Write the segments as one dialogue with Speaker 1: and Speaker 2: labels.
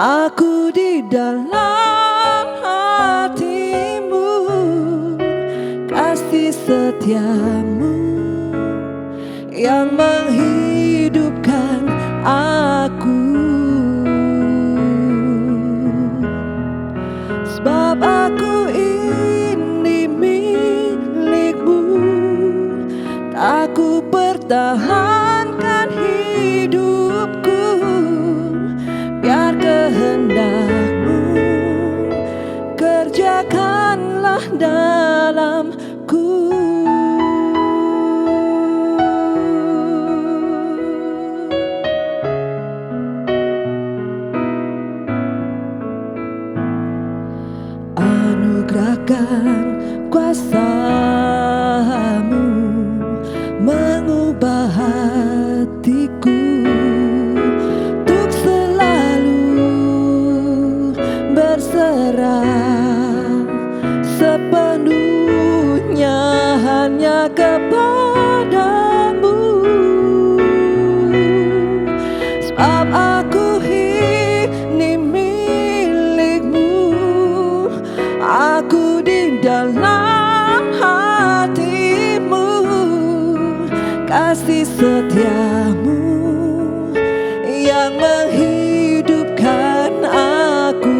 Speaker 1: Aku di dalam hatimu, kasih setiamu yang menghidupkan aku. Sebab aku ini milikmu, tak ku pertahankan hidupku, biar kehendakmu kerjakanlah dalamku. Anugerahkan kuasa-Mu mengubah hatiku untuk selalu berserah sepenuhnya hanya kepadamu. Sebab aku ini milikmu, aku di dalam hatimu, kasih setiamu yang menghidupkan aku.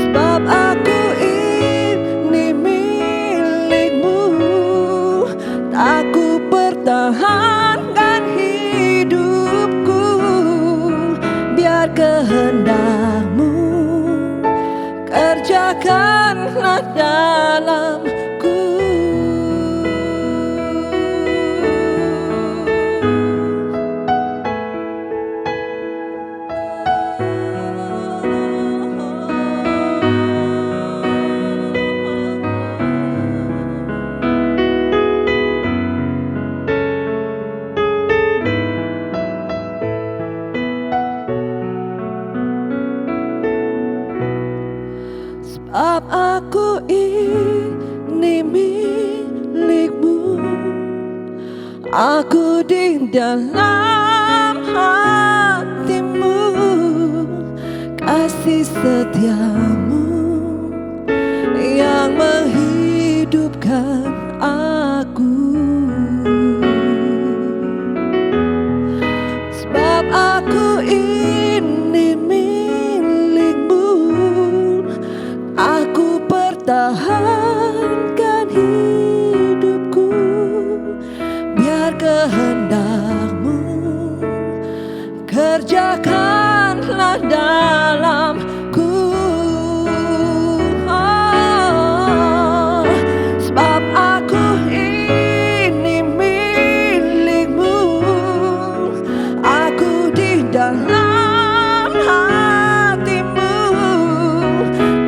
Speaker 1: Sebab aku ini milikmu, tak ku pertahankan hidupku, biar kehendakmu kerjakanlah dalamku. Sebab aku ini milikmu, aku di dalam hatimu, kasih setiamu yang menghidupkan aku. Sebab aku ini milikmu, aku pertahankan hidupku, biar kehendakmu kerjakanlah dalamku. Oh, sebab aku ini milikmu, aku di dalam hatimu,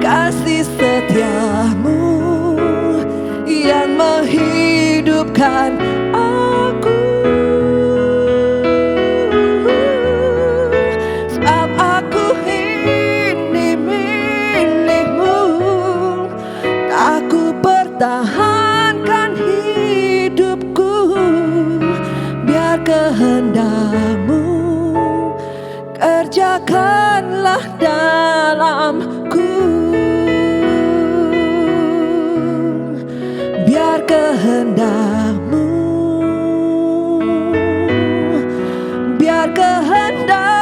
Speaker 1: kasih setiamu yang menghidupkan aku. Sebab aku ini milikmu, aku pertahankan hidupku, biar kehendakmu kerjakanlah dalamku. Biar kehendakmu, biar kehendakmu,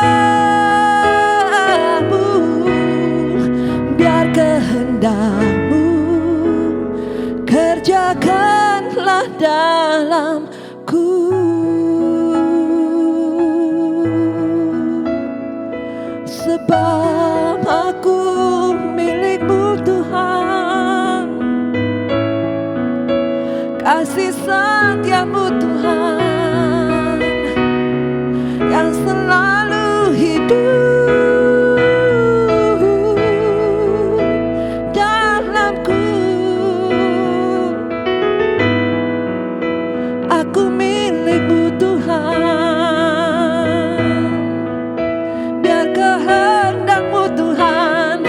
Speaker 1: biar kehendakmu kerjakanlah dalamku. Sebab aku milikmu Tuhan, kasih setiamu Tuhan yang selalu hidup dalamku. Aku milikmu Tuhan, biar kehendakmu Tuhan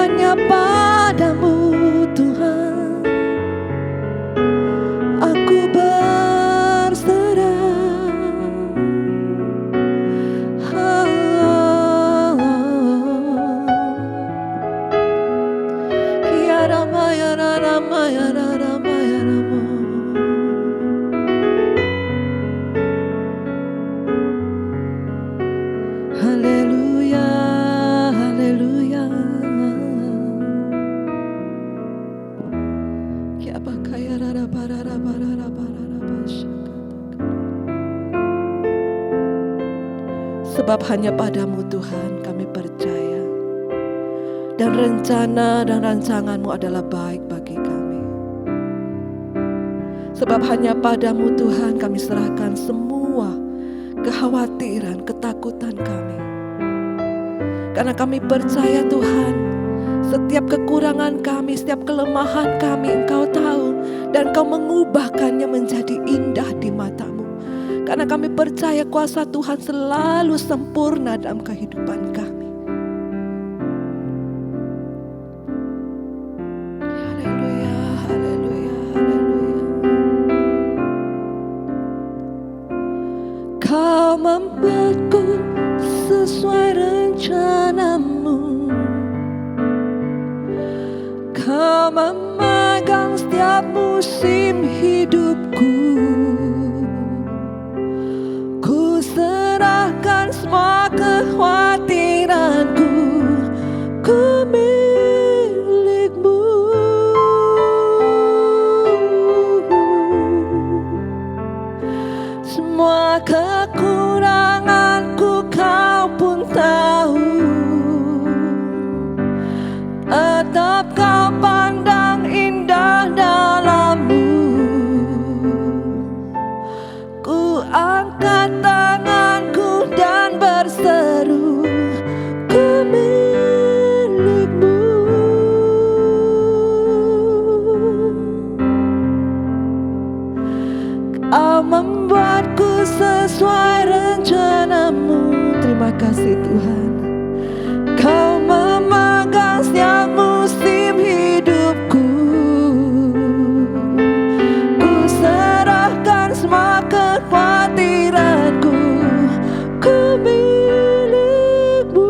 Speaker 1: hanya padamu Tuhan aku berserah. Ya Rama ya Rama ya Rama ya Rama. Haleluya, haleluya. Ya bakaya rara barara barara barara basyakata. Sebab hanya padamu Tuhan kami percaya, dan rencana dan rancangan-Mu adalah baik bagi kami. Sebab hanya padamu Tuhan kami serahkan semua kekhawatiran, ketakutan kami. Karena kami percaya Tuhan, setiap kekurangan kami, setiap kelemahan kami Engkau tahu, dan Engkau mengubahkannya menjadi indah di mata-Mu. Karena kami percaya kuasa Tuhan selalu sempurna dalam kehidupan kami. Haleluya, haleluya, haleluya. Kau membuatku sesuai rencana-Mu. Kau memegang setiap musim hidupku. Ku serahkan semua kekhawatiranku. Ku milik-Mu. Semua kekuranganku Kau pun tahu. Tetap Kau pandang indah dalam-Mu. Ku angkat tanganku dan berseru, ku milik-Mu. Kau membuatku sesuai rencana-Mu. Terima kasih Tuhan. Kau memegang setiap musim hidupku. Ku serahkan semua kekhawatiranku. Ku milik-Mu.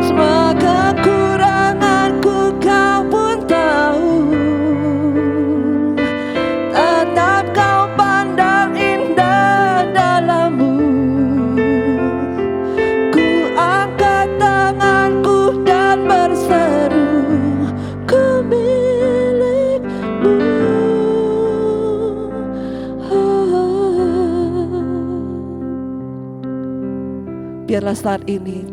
Speaker 1: Semua kekuranganku Kau pun tahu. Tetap Kau pandang indah dalam-Mu. Ku angkat tanganku dan berseru, ku milik-Mu. Biarlah saat ini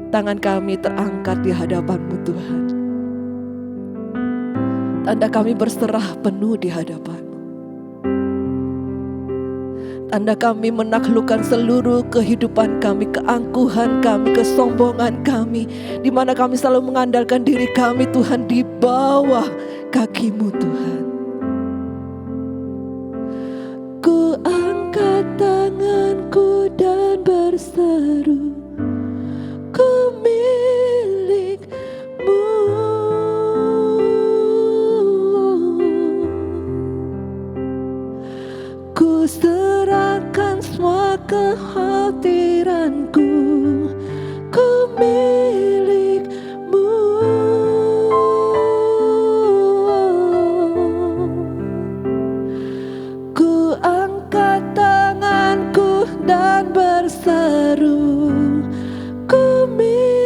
Speaker 1: tangan kami terangkat di hadapan-Mu Tuhan. Tanda kami berserah penuh di hadapan-Mu. Tanda kami menaklukkan seluruh kehidupan kami, keangkuhan kami, kesombongan kami, di mana kami selalu mengandalkan diri kami Tuhan di bawah kaki-Mu Tuhan. Ku angkat tanganku dan berseru, ku milik-Mu. Ku serahkan semua kekhawatiranku. Ku milik-Mu. Ku angkat tanganku dan berseru, ku milik-Mu.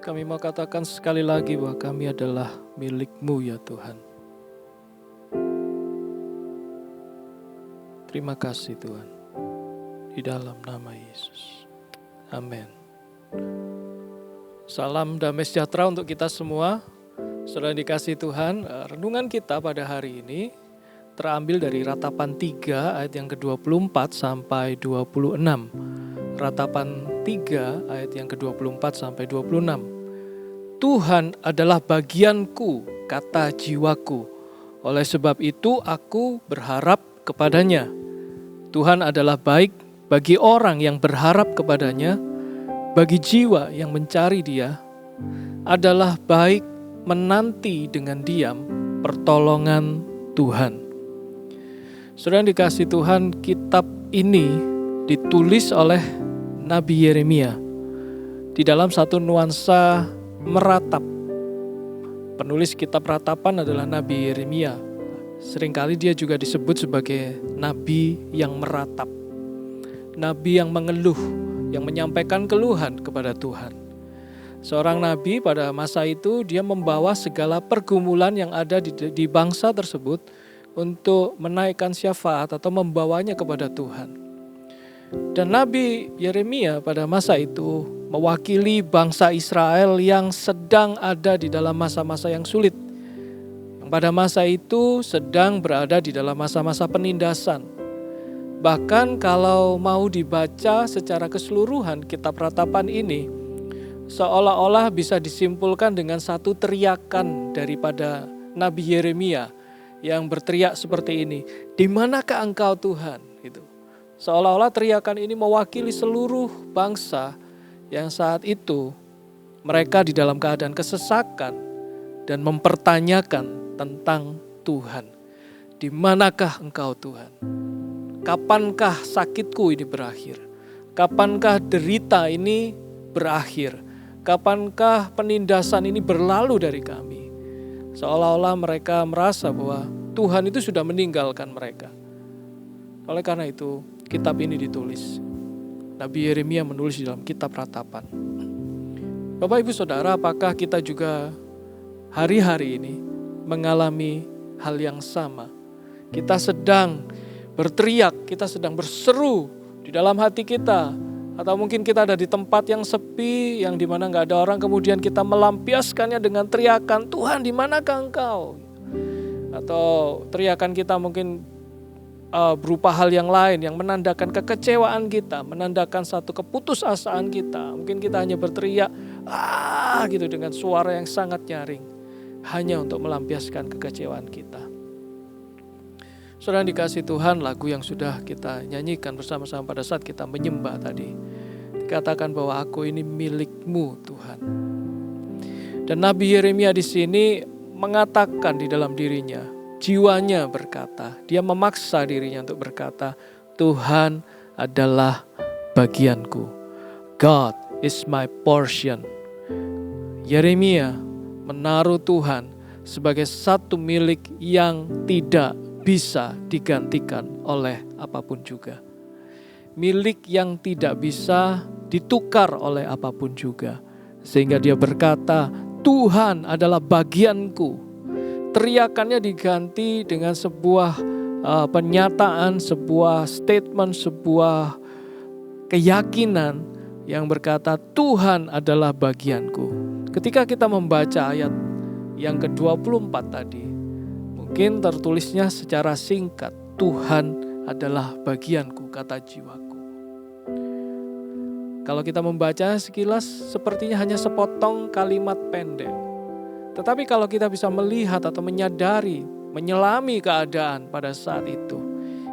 Speaker 2: Kami mau katakan sekali lagi bahwa kami adalah milik-Mu ya Tuhan. Terima kasih Tuhan. Di dalam nama Yesus. Amin. Salam damai sejahtera untuk kita semua. Saudara dikasihi Tuhan, renungan kita pada hari ini terambil dari Ratapan 3 ayat yang ke-24 sampai 26. Ratapan 3 ayat yang ke-24 sampai 26. Tuhan adalah bagianku, kata jiwaku. Oleh sebab itu aku berharap kepadanya. Tuhan adalah baik bagi orang yang berharap kepadanya, bagi jiwa yang mencari Dia. Adalah baik menanti dengan diam pertolongan Tuhan. Saudara yang dikasihi Tuhan, kitab ini ditulis oleh Nabi Yeremia di dalam satu nuansa meratap. Penulis kitab ratapan adalah Nabi Yeremia. Seringkali dia juga disebut sebagai nabi yang meratap. Nabi yang mengeluh, yang menyampaikan keluhan kepada Tuhan. Seorang nabi pada masa itu dia membawa segala pergumulan yang ada di bangsa tersebut untuk menaikkan syafaat atau membawanya kepada Tuhan. Dan Nabi Yeremia pada masa itu mewakili bangsa Israel yang sedang ada di dalam masa-masa yang sulit. Yang pada masa itu sedang berada di dalam masa-masa penindasan. Bahkan kalau mau dibaca secara keseluruhan kitab ratapan ini, seolah-olah bisa disimpulkan dengan satu teriakan daripada Nabi Yeremia yang berteriak seperti ini, "Di manakah engkau Tuhan?" Gitu. Seolah-olah teriakan ini mewakili seluruh bangsa yang saat itu mereka di dalam keadaan kesesakan dan mempertanyakan tentang Tuhan. Di manakah engkau Tuhan? Kapankah sakitku ini berakhir? Kapankah derita ini berakhir? Kapankah penindasan ini berlalu dari kami? Seolah-olah mereka merasa bahwa Tuhan itu sudah meninggalkan mereka. Oleh karena itu, kitab ini ditulis. Nabi Yeremia menulis di dalam kitab ratapan. Bapak Ibu Saudara, apakah kita juga hari-hari ini mengalami hal yang sama? Kita sedang berteriak, kita sedang berseru di dalam hati kita. Atau mungkin kita ada di tempat yang sepi, yang dimana gak ada orang, kemudian kita melampiaskannya dengan teriakan, "Tuhan, di manakah engkau?" Atau teriakan kita mungkin berupa hal yang lain yang menandakan kekecewaan kita, menandakan satu keputusasaan kita. Mungkin kita hanya berteriak gitu dengan suara yang sangat nyaring, hanya untuk melampiaskan kekecewaan kita. Saudara dikasih Tuhan, lagu yang sudah kita nyanyikan bersama-sama pada saat kita menyembah tadi, dikatakan bahwa aku ini milik-Mu Tuhan. Dan Nabi Yeremia di sini mengatakan di dalam dirinya, jiwanya berkata, dia memaksa dirinya untuk berkata, Tuhan adalah bagianku. God is my portion. Yeremia menaruh Tuhan sebagai satu milik yang tidak bisa digantikan oleh apapun juga. Milik yang tidak bisa ditukar oleh apapun juga. Sehingga dia berkata, Tuhan adalah bagianku. Teriakannya diganti dengan sebuah pernyataan, sebuah statement, sebuah keyakinan yang berkata Tuhan adalah bagianku. Ketika kita membaca ayat yang ke-24 tadi, mungkin tertulisnya secara singkat, Tuhan adalah bagianku, kata jiwaku. Kalau kita membaca sekilas sepertinya hanya sepotong kalimat pendek. Tetapi kalau kita bisa melihat atau menyadari, menyelami keadaan pada saat itu,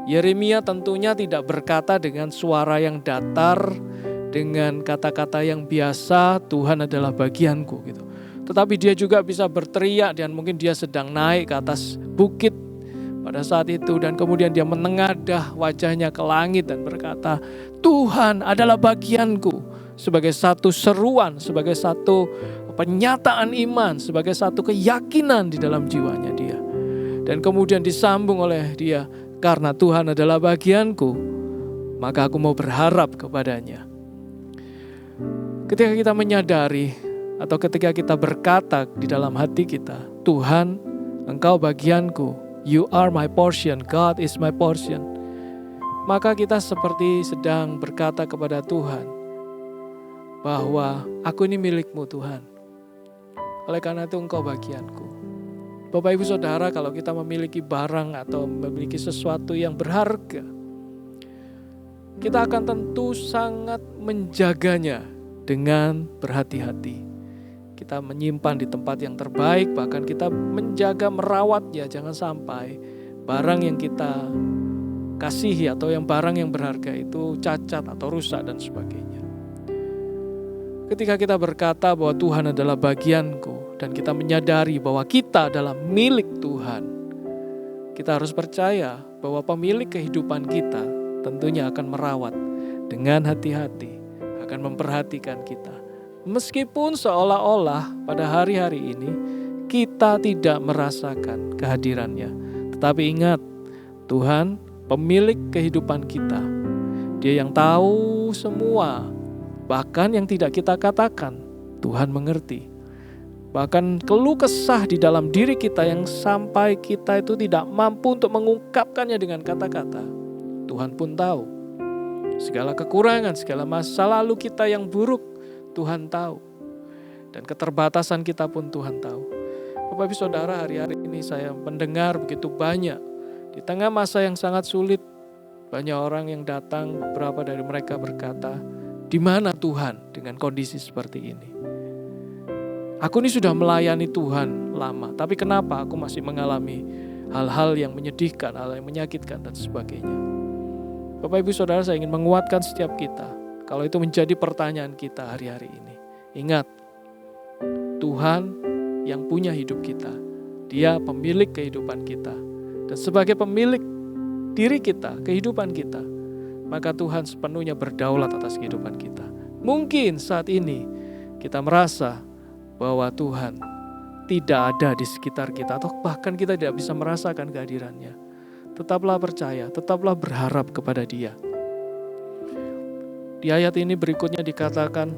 Speaker 2: Yeremia tentunya tidak berkata dengan suara yang datar, dengan kata-kata yang biasa, Tuhan adalah bagianku gitu. Tetapi dia juga bisa berteriak dan mungkin dia sedang naik ke atas bukit pada saat itu. Dan kemudian dia menengadah wajahnya ke langit dan berkata, Tuhan adalah bagianku. Sebagai satu seruan, sebagai satu pernyataan iman, sebagai satu keyakinan di dalam jiwanya dia. Dan kemudian disambung oleh dia, karena Tuhan adalah bagianku, maka aku mau berharap kepadanya. Ketika kita menyadari atau ketika kita berkata di dalam hati kita, Tuhan, Engkau bagianku, You are my portion, God is my portion. Maka kita seperti sedang berkata kepada Tuhan, bahwa aku ini milik-Mu Tuhan. Oleh karena itu Engkau bagianku. Bapak Ibu Saudara, kalau kita memiliki barang atau memiliki sesuatu yang berharga, kita akan tentu sangat menjaganya dengan berhati-hati. Kita menyimpan di tempat yang terbaik, bahkan kita menjaga merawatnya. Jangan sampai barang yang kita kasihi atau barang yang berharga itu cacat atau rusak dan sebagainya. Ketika kita berkata bahwa Tuhan adalah bagianku dan kita menyadari bahwa kita adalah milik Tuhan, kita harus percaya bahwa pemilik kehidupan kita tentunya akan merawat dengan hati-hati, akan memperhatikan kita. Meskipun seolah-olah pada hari-hari ini kita tidak merasakan kehadirannya. Tetapi ingat, Tuhan pemilik kehidupan kita. Dia yang tahu semua, bahkan yang tidak kita katakan, Tuhan mengerti. Bahkan keluh kesah di dalam diri kita yang sampai kita itu tidak mampu untuk mengungkapkannya dengan kata-kata, Tuhan pun tahu. Segala kekurangan, segala masa lalu kita yang buruk, Tuhan tahu. Dan keterbatasan kita pun Tuhan tahu. Bapak Ibu Saudara, hari-hari ini saya mendengar begitu banyak. Di tengah masa yang sangat sulit, banyak orang yang datang, beberapa dari mereka berkata, "Di mana Tuhan dengan kondisi seperti ini? Aku ini sudah melayani Tuhan lama, tapi kenapa aku masih mengalami hal-hal yang menyedihkan, hal yang menyakitkan dan sebagainya?" Bapak Ibu Saudara, saya ingin menguatkan setiap kita. Kalau itu menjadi pertanyaan kita hari-hari ini. Ingat, Tuhan yang punya hidup kita. Dia pemilik kehidupan kita. Dan sebagai pemilik diri kita, kehidupan kita, maka Tuhan sepenuhnya berdaulat atas kehidupan kita. Mungkin saat ini kita merasa bahwa Tuhan tidak ada di sekitar kita, atau bahkan kita tidak bisa merasakan kehadirannya. Tetaplah percaya, tetaplah berharap kepada Dia. Di ayat ini berikutnya dikatakan,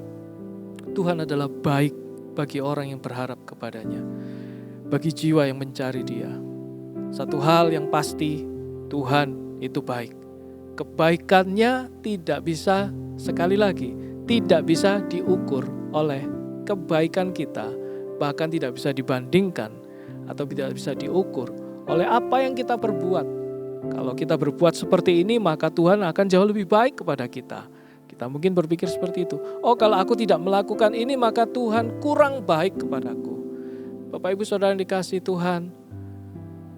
Speaker 2: Tuhan adalah baik bagi orang yang berharap kepadanya, bagi jiwa yang mencari Dia. Satu hal yang pasti, Tuhan itu baik. Kebaikannya tidak bisa, sekali lagi, tidak bisa diukur oleh kebaikan kita, bahkan tidak bisa dibandingkan atau tidak bisa diukur oleh apa yang kita perbuat. Kalau kita berbuat seperti ini, maka Tuhan akan jauh lebih baik kepada kita. Kita mungkin berpikir seperti itu. Oh, kalau aku tidak melakukan ini, maka Tuhan kurang baik kepadaku. Bapak Ibu Saudara yang dikasihi Tuhan,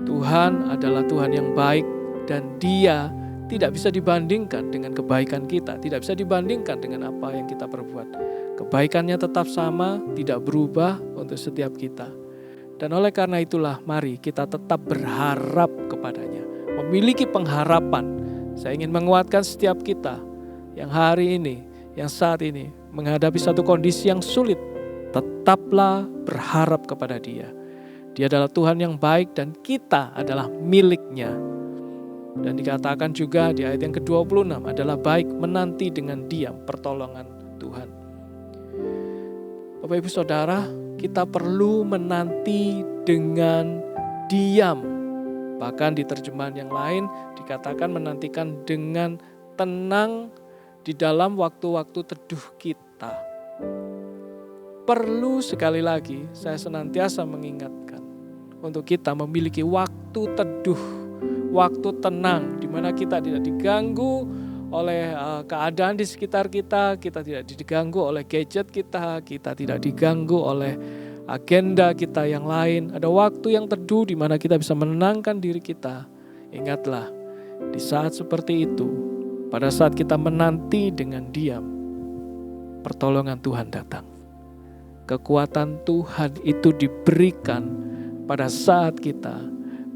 Speaker 2: Tuhan adalah Tuhan yang baik dan Dia tidak bisa dibandingkan dengan kebaikan kita, tidak bisa dibandingkan dengan apa yang kita perbuat. Kebaikannya tetap sama, tidak berubah untuk setiap kita. Dan oleh karena itulah, mari kita tetap berharap kepadanya, memiliki pengharapan. Saya ingin menguatkan setiap kita yang hari ini, yang saat ini menghadapi satu kondisi yang sulit, tetaplah berharap kepada Dia. Dia adalah Tuhan yang baik dan kita adalah miliknya. Dan dikatakan juga di ayat yang ke-26 adalah baik menanti dengan diam pertolongan Tuhan. Bapak Ibu Saudara, kita perlu menanti dengan diam. Bahkan di terjemahan yang lain dikatakan menantikan dengan tenang di dalam waktu-waktu teduh kita. Perlu sekali lagi saya senantiasa mengingatkan untuk kita memiliki waktu teduh, waktu tenang di mana kita tidak diganggu oleh keadaan di sekitar kita, kita tidak diganggu oleh gadget kita tidak diganggu oleh agenda kita yang lain. Ada waktu yang teduh di mana kita bisa menenangkan diri kita. Ingatlah, di saat seperti itu, pada saat kita menanti dengan diam, pertolongan Tuhan datang. Kekuatan Tuhan itu diberikan pada saat kita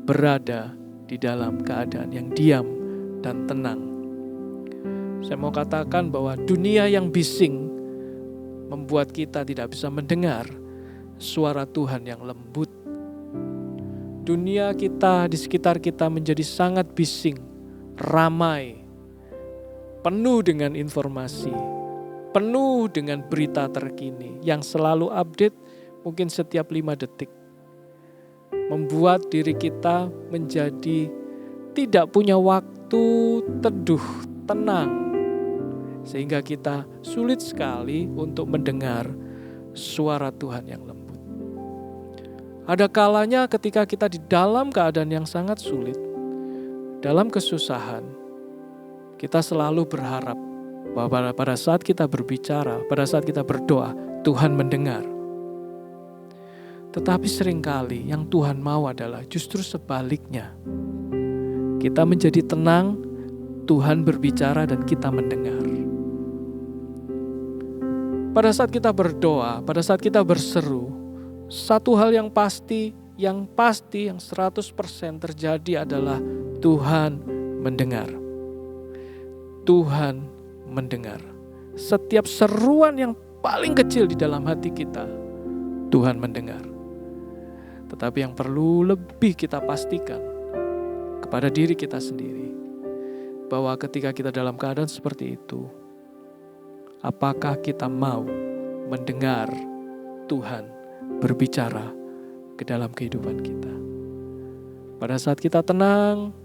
Speaker 2: berada di dalam keadaan yang diam dan tenang. Saya mau katakan bahwa dunia yang bising membuat kita tidak bisa mendengar suara Tuhan yang lembut. Dunia kita di sekitar kita menjadi sangat bising, ramai, penuh dengan informasi, penuh dengan berita terkini yang selalu update mungkin setiap 5 detik. Membuat diri kita menjadi tidak punya waktu teduh, tenang. Sehingga kita sulit sekali untuk mendengar suara Tuhan yang lembut. Ada kalanya ketika kita di dalam keadaan yang sangat sulit, dalam kesusahan, kita selalu berharap bahwa pada saat kita berbicara, pada saat kita berdoa, Tuhan mendengar. Tetapi seringkali yang Tuhan mau adalah justru sebaliknya. Kita menjadi tenang, Tuhan berbicara dan kita mendengar. Pada saat kita berdoa, pada saat kita berseru, satu hal yang pasti, yang 100% terjadi adalah Tuhan mendengar. Tuhan mendengar. Setiap seruan yang paling kecil di dalam hati kita, Tuhan mendengar. Tetapi yang perlu lebih kita pastikan kepada diri kita sendiri, bahwa ketika kita dalam keadaan seperti itu, apakah kita mau mendengar Tuhan berbicara ke dalam kehidupan kita? Pada saat kita tenang,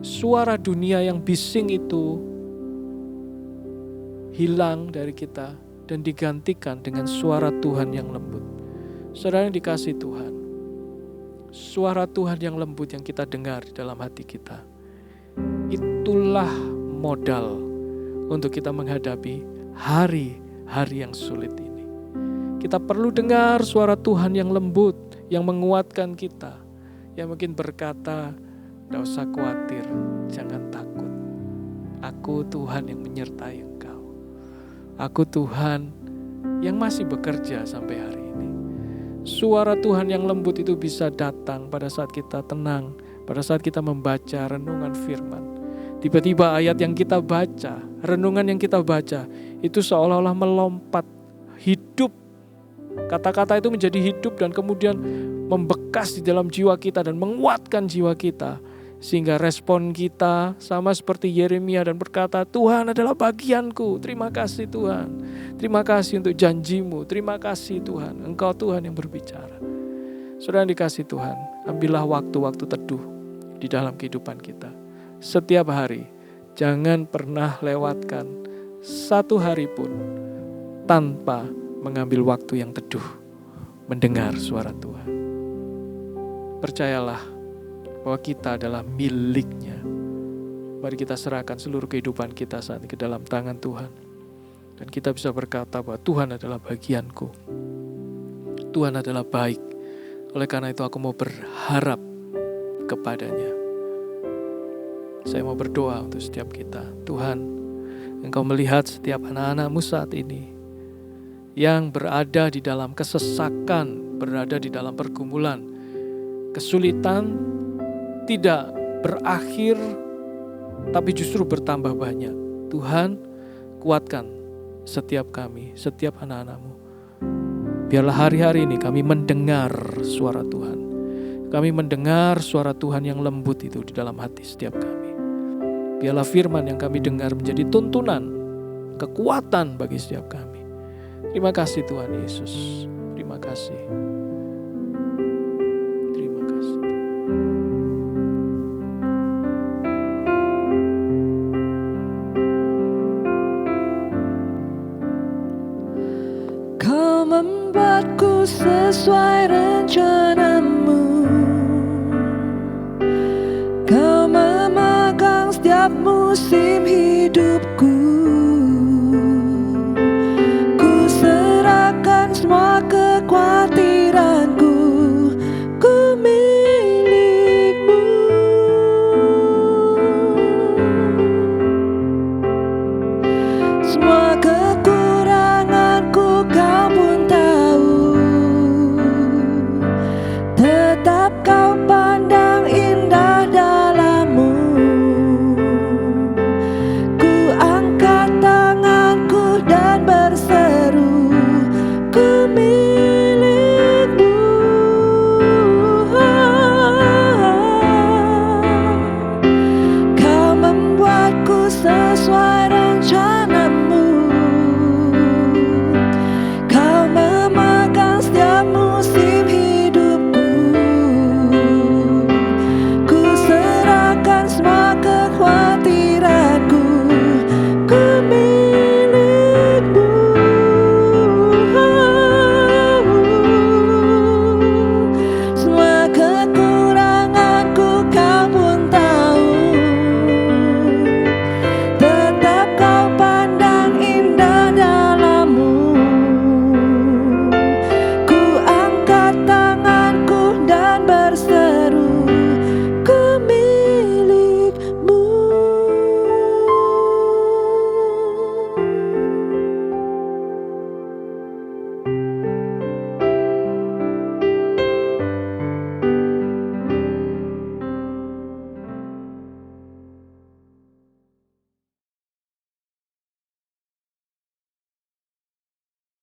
Speaker 2: suara dunia yang bising itu hilang dari kita dan digantikan dengan suara Tuhan yang lembut. Saudara yang dikasihi Tuhan, suara Tuhan yang lembut yang kita dengar di dalam hati kita, itulah modal untuk kita menghadapi hari-hari yang sulit ini. Kita perlu dengar suara Tuhan yang lembut, yang menguatkan kita, yang mungkin berkata, "Tidak usah khawatir, jangan takut. Aku Tuhan yang menyertai engkau. Aku Tuhan yang masih bekerja sampai hari ini." Suara Tuhan yang lembut itu bisa datang pada saat kita tenang, pada saat kita membaca renungan firman. Tiba-tiba ayat yang kita baca, renungan yang kita baca, itu seolah-olah melompat, hidup. Kata-kata itu menjadi hidup dan kemudian membekas di dalam jiwa kita dan menguatkan jiwa kita. Sehingga respon kita sama seperti Yeremia dan berkata, "Tuhan adalah bagianku, terima kasih Tuhan. Terima kasih untuk janjimu, terima kasih Tuhan, Engkau Tuhan yang berbicara." Saudara yang dikasihi Tuhan, ambillah waktu-waktu teduh di dalam kehidupan kita. Setiap hari, jangan pernah lewatkan satu hari pun tanpa mengambil waktu yang teduh, mendengar suara Tuhan. Percayalah bahwa kita adalah miliknya. Mari kita serahkan seluruh kehidupan kita saat ini ke dalam tangan Tuhan. Dan kita bisa berkata bahwa Tuhan adalah bagianku. Tuhan adalah baik. Oleh karena itu aku mau berharap kepadanya. Saya mau berdoa untuk setiap kita. Tuhan, Engkau melihat setiap anak-anak-Mu saat ini yang berada di dalam kesesakan, berada di dalam pergumulan, kesulitan tidak berakhir, tapi justru bertambah banyak. Tuhan, kuatkan setiap kami, setiap anak-anak-Mu. Biarlah hari-hari ini kami mendengar suara Tuhan. Kami mendengar suara Tuhan yang lembut itu di dalam hati setiap kami. Biarlah firman yang kami dengar menjadi tuntunan, kekuatan bagi setiap kami. Terima kasih Tuhan Yesus. Terima kasih. Terima kasih.
Speaker 1: Kau membuatku sesuai rencanamu. Kau memegang setiap musim hidup.